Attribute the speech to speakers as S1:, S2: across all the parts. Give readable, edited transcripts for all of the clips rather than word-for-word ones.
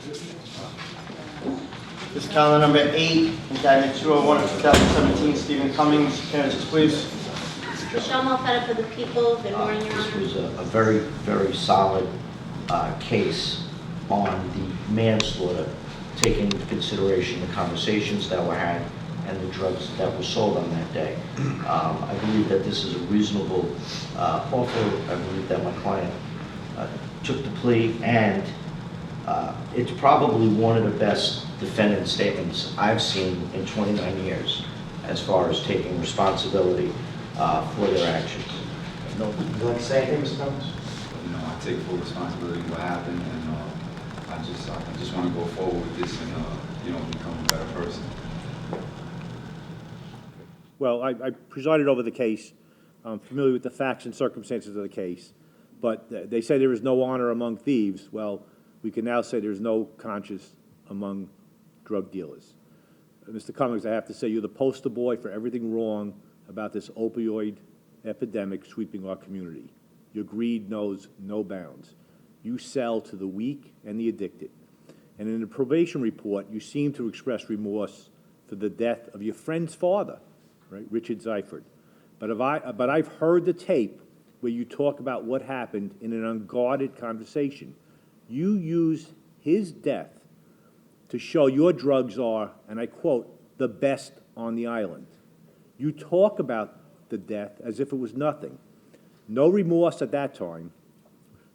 S1: This is calendar number 8, indictment 201 of 2017, Stephen Cummings. Candidates, please.
S2: Michelle Malfetta for the people. Good morning, Your
S3: This
S2: Honor.
S3: was a very, very solid case on the manslaughter, taking into consideration the conversations that were had and the drugs that were sold on that day. I believe that this is a reasonable offer. I believe that my client took the plea, and it's probably one of the best defendant statements I've seen in 29 years as far as taking responsibility for their actions. No, would you like to say anything, Mr. Cummings?
S4: You know, I take full responsibility for what happened, and I just want to go forward with this and become a better person.
S5: Well, I presided over the case. I'm familiar with the facts and circumstances of the case, but they say there is no honor among thieves. Well, we can now say there's no conscience among drug dealers. Mr. Cummings, I have to say you're the poster boy for everything wrong about this opioid epidemic sweeping our community. Your greed knows no bounds. You sell to the weak and the addicted. And in the probation report, you seem to express remorse for the death of your friend's father, right, Richard Zeifert. But I've heard the tape where you talk about what happened in an unguarded conversation. You used his death to show your drugs are, and I quote, the best on the island. You talk about the death as if it was nothing. No remorse at that time,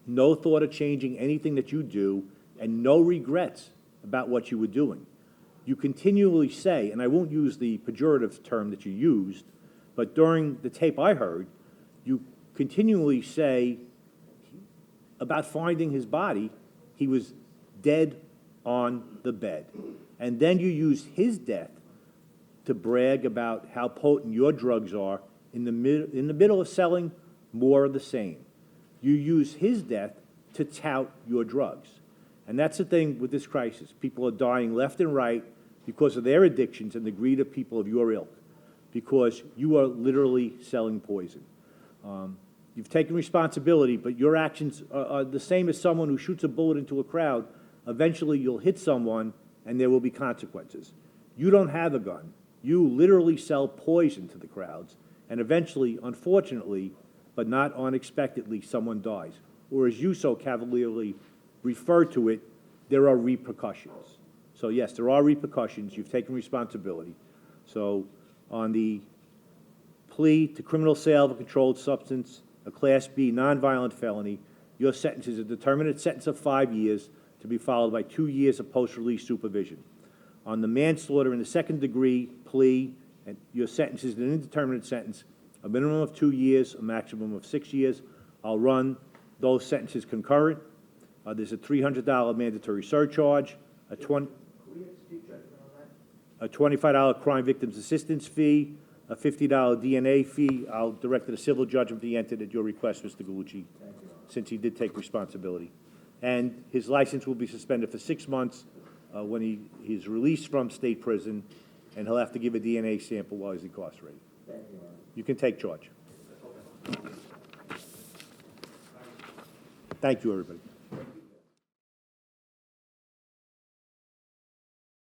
S5: no thought of changing anything that you do, and no regrets about what you were doing. You continually say, and I won't use the pejorative term that you used, but during the tape I heard, you continually say about finding his body, he was dead on the bed. And then you use his death to brag about how potent your drugs are in the middle of selling more of the same. You use his death to tout your drugs. And that's the thing with this crisis. People are dying left and right because of their addictions and the greed of people of your ilk, because you are literally selling poison. You've taken responsibility, but your actions are the same as someone who shoots a bullet into a crowd. Eventually, you'll hit someone, and there will be consequences. You don't have a gun. You literally sell poison to the crowds, and eventually, unfortunately, but not unexpectedly, someone dies. Or as you so cavalierly refer to it, there are repercussions. So yes, there are repercussions. You've taken responsibility. So on the plea to criminal sale of a controlled substance, a Class B nonviolent felony, your sentence is a determinate sentence of 5 years to be followed by 2 years of post-release supervision. On the manslaughter in the second-degree plea, and your sentence is an indeterminate sentence, a minimum of 2 years, a maximum of 6 years. I'll run those sentences concurrent. There's a $300 mandatory surcharge, a $25 crime victims assistance fee, a $50 DNA fee. I'll direct it a civil judgment be entered at your request, Mr. Gallucci, since he did take responsibility. And his license will be suspended for 6 months when he's released from state prison, and he'll have to give a DNA sample while he's incarcerated. You can take charge. Thank you, everybody.